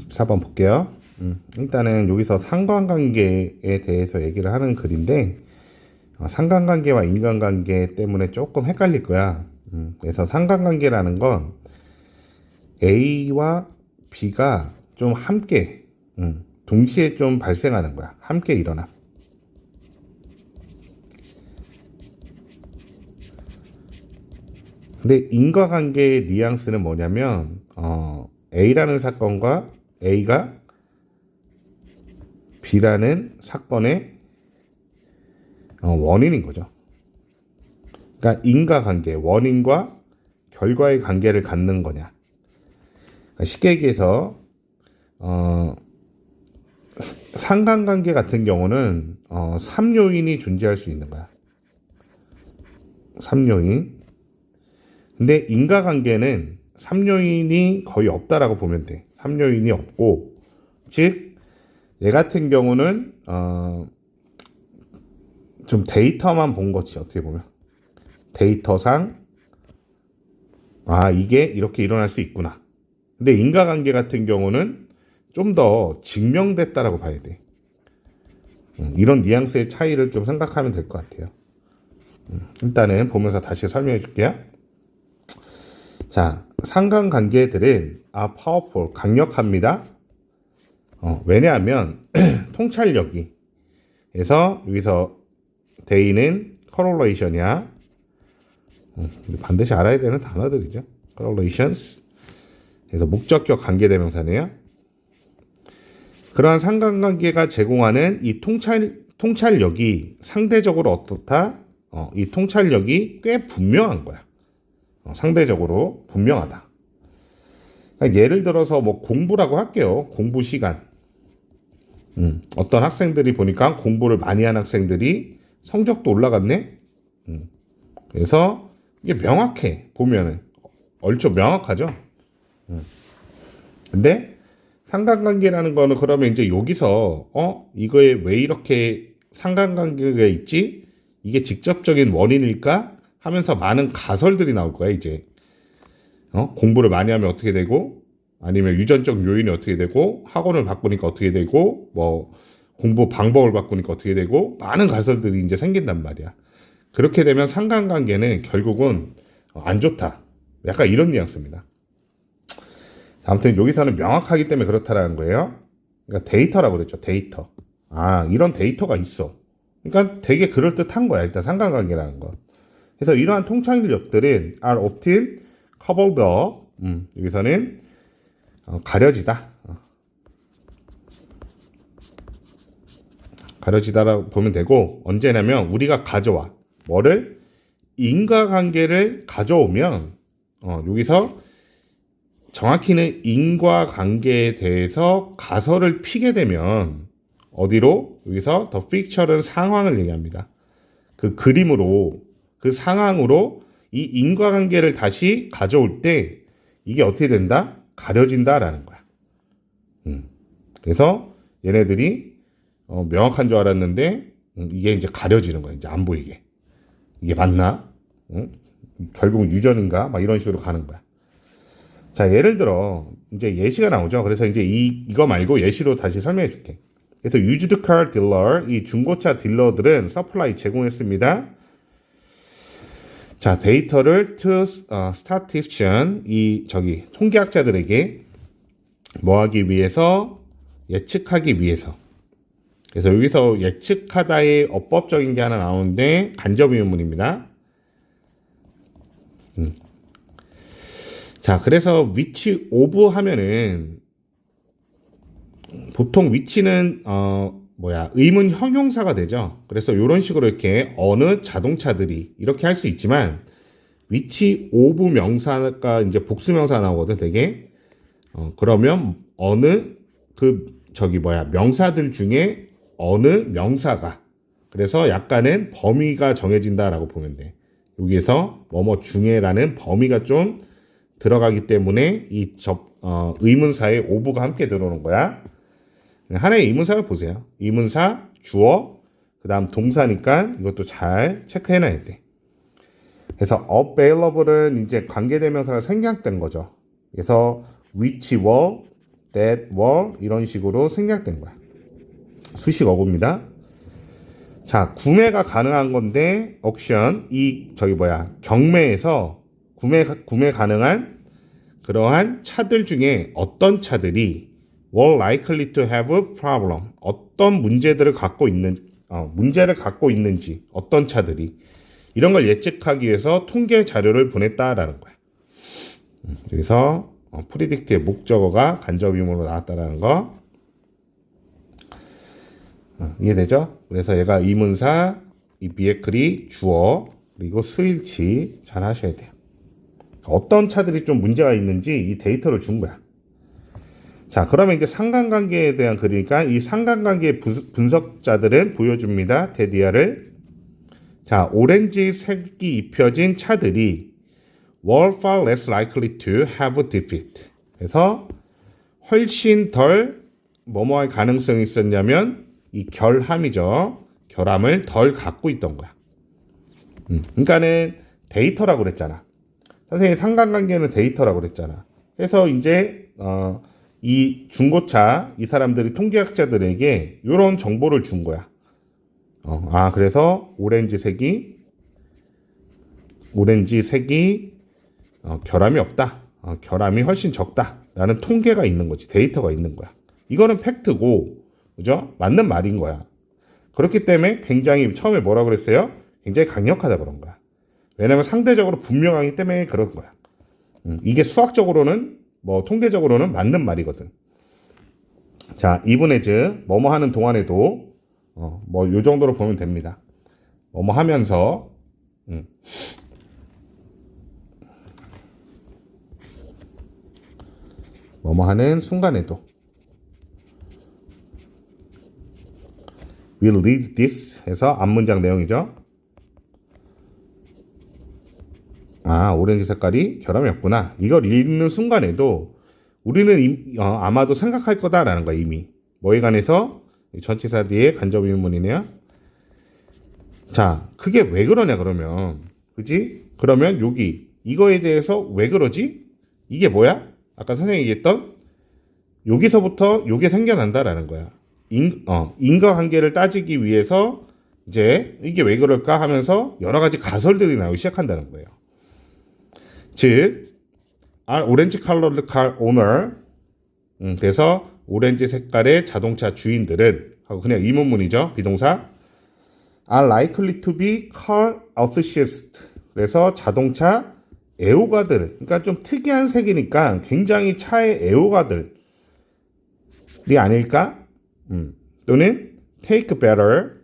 14번 볼게요. 일단은 여기서 상관관계에 대해서 얘기를 하는 글인데 상관관계와 인간관계 때문에 조금 헷갈릴 거야. 그래서 상관관계라는 건 A와 B가 좀 함께 동시에 좀 발생하는 거야. 함께 일어나. 근데 인과관계의 뉘앙스는 뭐냐면 A라는 사건과 A가 B라는 사건의 원인인 거죠. 그러니까 인과관계, 원인과 결과의 관계를 갖는 거냐. 그러니까 쉽게 얘기해서 상관관계 같은 경우는 3요인이 존재할 수 있는 거야. 3요인. 근데 인과관계는 3요인이 거의 없다라고 보면 돼. 3요인이 없고, 즉 얘 같은 경우는 좀 데이터만 본 거지. 어떻게 보면 데이터상 이게 이렇게 일어날 수 있구나. 근데 인과관계 같은 경우는 좀 더 증명됐다라고 봐야 돼. 이런 뉘앙스의 차이를 좀 생각하면 될 것 같아요. 일단은 보면서 다시 설명해 줄게요. 자, 상관관계들은 powerful, 강력합니다. 왜냐하면 통찰력이 그래서 여기서 데이는 correlation이야. 반드시 알아야 되는 단어들이죠. correlations. 그래서 목적격 관계대명사네요. 그러한 상관관계가 제공하는 이 통찰력이 상대적으로 어떻다? 이 통찰력이 꽤 분명한 거야. 상대적으로 분명하다. 그러니까 예를 들어서 뭐 공부라고 할게요. 공부 시간. 어떤 학생들이 보니까 공부를 많이 한 학생들이 성적도 올라갔네. 그래서 이게 명확해. 보면은 얼추 명확하죠. 근데 상관관계라는 거는 그러면 이제 여기서 이거에 왜 이렇게 상관관계가 있지? 이게 직접적인 원인일까? 하면서 많은 가설들이 나올 거야. 이제 공부를 많이 하면 어떻게 되고, 아니면 유전적 요인이 어떻게 되고, 학원을 바꾸니까 어떻게 되고, 뭐 공부 방법을 바꾸니까 어떻게 되고, 많은 가설들이 이제 생긴단 말이야. 그렇게 되면 상관관계는 결국은 안 좋다. 약간 이런 뉘앙스입니다. 아무튼 여기서는 명확하기 때문에 그렇다라는 거예요. 그러니까 데이터라고 그랬죠. 데이터. 이런 데이터가 있어. 그러니까 되게 그럴듯한 거야. 일단 상관관계라는 거. 그래서 이러한 통찰력들은 are often covered up. 여기서는 가려지다. 가려지다라고 보면 되고, 언제냐면 우리가 가져와. 뭐를? 인과관계를 가져오면 여기서 정확히는 인과관계에 대해서 가설을 피게 되면 어디로? 여기서 the picture는 상황을 얘기합니다. 그 그림으로, 그 상황으로 이 인과관계를 다시 가져올 때 이게 어떻게 된다? 가려진다라는 거야. 그래서 얘네들이 명확한 줄 알았는데 이게 이제 가려지는 거야. 이제 안 보이게. 이게 맞나? 결국 유전인가? 막 이런 식으로 가는 거야. 자, 예를 들어 이제 예시가 나오죠. 그래서 이제 이거 말고 예시로 다시 설명해 줄게. 그래서 used car dealer, 이 중고차 딜러들은 supply 제공했습니다. 자, 데이터를 to statistician, 통계학자들에게 뭐 하기 위해서? 예측하기 위해서. 그래서 여기서 예측하다의 어법적인 게 하나 나오는데 간접 의문문입니다. 자, 그래서 which of 하면은 보통 which는 의문 형용사가 되죠. 그래서 이런 식으로 이렇게 어느 자동차들이 이렇게 할 수 있지만 which of 명사가 이제 복수 명사 나오거든 되게. 그러면 어느 명사들 중에 어느 명사가, 그래서 약간은 범위가 정해진다라고 보면 돼. 여기에서 뭐뭐 중에라는 범위가 좀 들어가기 때문에 의문사에 of가 함께 들어오는 거야. 하나의 의문사를 보세요. 의문사, 주어, 그 다음 동사니까 이것도 잘 체크해놔야 돼. 그래서 available은 이제 관계대명사가 생략된 거죠. 그래서 which were that were 이런 식으로 생략된 거야. 수식 어구입니다. 자, 구매가 가능한 건데 auction 경매에서 구매 가능한 그러한 차들 중에 어떤 차들이 were likely to have problem 어떤 문제를 갖고 있는지 어떤 차들이 이런 걸 예측하기 위해서 통계 자료를 보냈다라는 거야. 그래서 predict의 목적어가 간접 의문으로 나왔다라는 거 이해되죠? 그래서 얘가 의문사, 이 비에클이 주어, 그리고 수일치 잘 하셔야 돼요. 어떤 차들이 좀 문제가 있는지 이 데이터를 준 거야. 자, 그러면 이제 상관관계에 대한 그러니까 이 상관관계 분석자들은 보여줍니다. 데디아를. 자, 오렌지색이 입혀진 차들이 were far less likely to have defect. 그래서 훨씬 덜 뭐뭐할 가능성이 있었냐면 이 결함이죠. 결함을 덜 갖고 있던 거야. 그러니까는 데이터라고 그랬잖아. 선생님이 상관관계는 데이터라고 그랬잖아. 그래서 이제 이 중고차 이 사람들이 통계학자들에게 이런 정보를 준 거야. 그래서 오렌지색이 결함이 없다. 결함이 훨씬 적다라는 통계가 있는 거지. 데이터가 있는 거야. 이거는 팩트고 그죠? 맞는 말인 거야. 그렇기 때문에 굉장히 처음에 뭐라 그랬어요? 굉장히 강력하다 그런 거야. 왜냐면 상대적으로 분명하기 때문에 그런 거야. 이게 수학적으로는 뭐 통계적으로는 맞는 말이거든. 자, 이분에즈 뭐뭐 하는 동안에도 뭐 요 정도로 보면 됩니다. 뭐뭐 하면서 뭐뭐 하는 순간에도 will read this 해서 앞문장 내용이죠. 오렌지 색깔이 결함이 없구나. 이걸 읽는 순간에도 우리는 아마도 생각할 거다라는 거야. 이미 뭐에 관해서 전치사 뒤에 간접 의문이네요. 자, 그게 왜 그러냐 그러면 그지? 그러면 여기 이거에 대해서 왜 그러지? 이게 뭐야? 아까 선생님이 얘기했던 여기서부터 요게 생겨난다라는 거야. 인과관계를 따지기 위해서 이제 이게 왜 그럴까 하면서 여러 가지 가설들이 나오기 시작한다는 거예요. 즉, 오렌지 컬러드 car owner 그래서 오렌지 색깔의 자동차 주인들은 하고 그냥 의문문이죠. 비동사 are likely to be car enthusiasts 그래서 자동차 애호가들 그러니까 좀 특이한 색이니까 굉장히 차의 애호가들이 아닐까? 또는 take better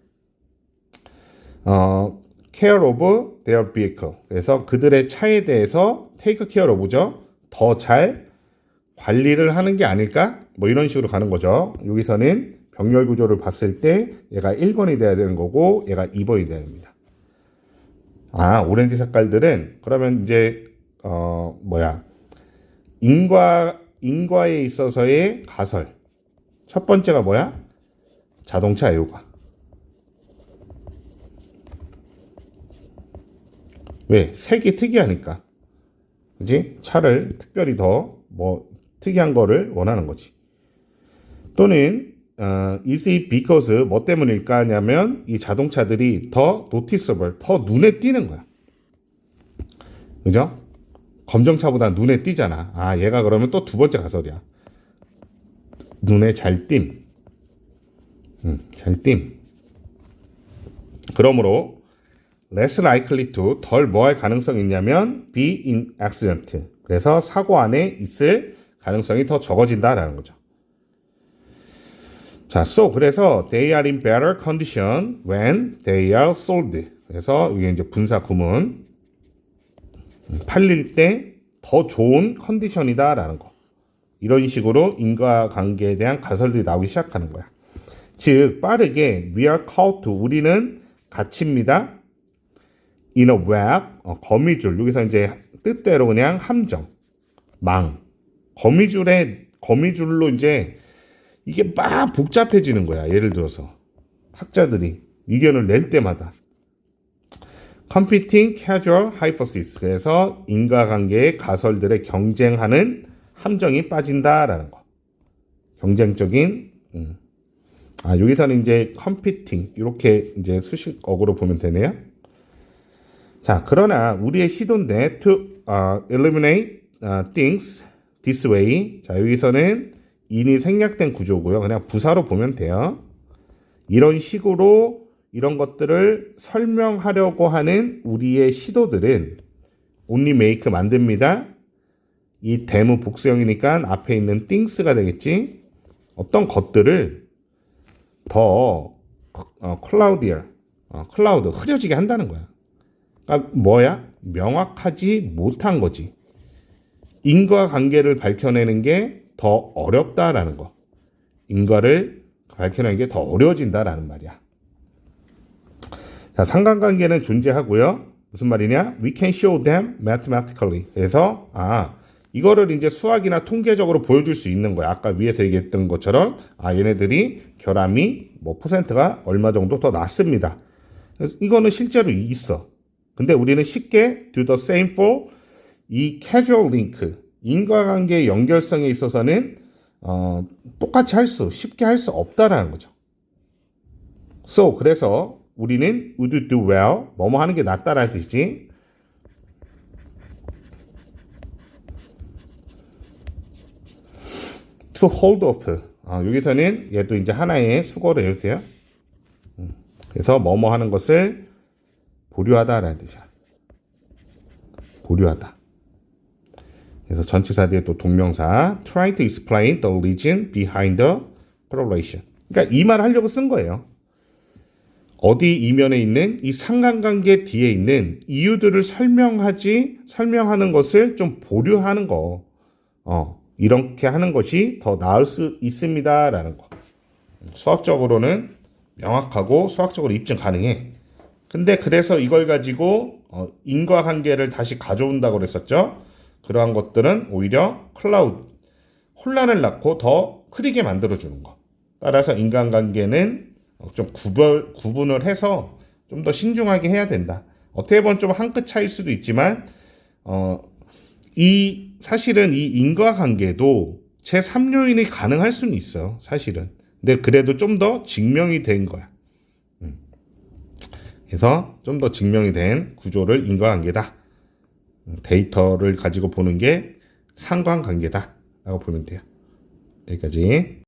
care of their vehicle. 그래서 그들의 차에 대해서 take care of죠. 더 잘 관리를 하는 게 아닐까? 뭐 이런 식으로 가는 거죠. 여기서는 병렬 구조를 봤을 때 얘가 1번이 돼야 되는 거고 얘가 2번이 돼야 됩니다. 오렌지 색깔들은 그러면 이제 인과에 있어서의 가설. 첫 번째가 뭐야? 자동차 애호가. 왜? 색이 특이하니까. 그지? 차를 특별히 더 특이한 거를 원하는 거지. 또는 is it because 뭐 때문일까 하냐면 이 자동차들이 더 noticeable, 더 눈에 띄는 거야. 그죠? 검정차보다 눈에 띄잖아. 얘가 그러면 또 두 번째 가설이야. 눈에 잘 띈. 잘 띈. 그러므로 less likely to 덜 뭐 할 가능성이 있냐면 be in accident. 그래서 사고 안에 있을 가능성이 더 적어진다라는 거죠. 자, 그래서 they are in better condition when they are sold. 그래서 이게 이제 분사 구문 팔릴 때 더 좋은 컨디션이다라는 거. 이런 식으로 인과관계에 대한 가설들이 나오기 시작하는 거야. 즉 빠르게 we are caught to 우리는 갇힙니다. in a web 거미줄 여기서 이제 뜻대로 그냥 함정 거미줄로 이제 이게 막 복잡해지는 거야. 예를 들어서 학자들이 의견을 낼 때마다 competing causal hypothesis 그래서 인과관계의 가설들의 경쟁하는 함정이 빠진다라는 거. 경쟁적인 여기서는 이제 competing 이렇게 이제 수식어구로 보면 되네요. 자, 그러나 우리의 시도인데 to eliminate things this way. 자, 여기서는 in이 생략된 구조고요. 그냥 부사로 보면 돼요. 이런 식으로 이런 것들을 설명하려고 하는 우리의 시도들은 only make 만듭니다. 이 대무 복수형이니까 앞에 있는 things가 되겠지. 어떤 것들을 더 cloudier, cloud 흐려지게 한다는 거야. 그러니까 뭐야? 명확하지 못한 거지. 인과관계를 밝혀내는 게 더 어렵다라는 거. 인과를 밝혀내는 게 더 어려워진다라는 말이야. 자, 상관관계는 존재하고요. 무슨 말이냐? We can show them mathematically. 그래서 이거를 이제 수학이나 통계적으로 보여줄 수 있는 거야. 아까 위에서 얘기했던 것처럼 얘네들이 결함이 뭐 퍼센트가 얼마 정도 더 낮습니다. 이거는 실제로 있어. 근데 우리는 쉽게 do the same for 이 causal link 인과관계의 연결성에 있어서는 똑같이 쉽게 할 수 없다라는 거죠. So 그래서 우리는 would do well 뭐뭐 하는 게 낫다라는 뜻이지. to hold off 여기서는 얘도 이제 하나의 수거를 해주세요. 그래서 뭐뭐 하는 것을 보류하다라는 뜻이야. 보류하다. 그래서 전치사 뒤에 또 동명사 try to explain the reason behind the correlation. 그러니까 이 말을 하려고 쓴 거예요. 어디 이면에 있는 이 상관관계 뒤에 있는 이유들을 설명하는 것을 좀 보류하는 거. 이렇게 하는 것이 더 나을 수 있습니다라는 거. 수학적으로는 명확하고 수학적으로 입증 가능해. 근데 그래서 이걸 가지고 인과관계를 다시 가져온다고 그랬었죠. 그러한 것들은 오히려 혼란을 낳고 더 흐리게 만들어주는 거. 따라서 인간관계는 좀 구분을 해서 좀 더 신중하게 해야 된다. 어떻게 보면 좀 한 끗 차이일 수도 있지만 사실은 이 인과관계도 제3요인이 가능할 수는 있어요. 사실은. 근데 그래도 좀 더 증명이 된 거야. 그래서 좀 더 증명이 된 구조를 인과관계다. 데이터를 가지고 보는 게 상관관계다 라고 보면 돼요. 여기까지.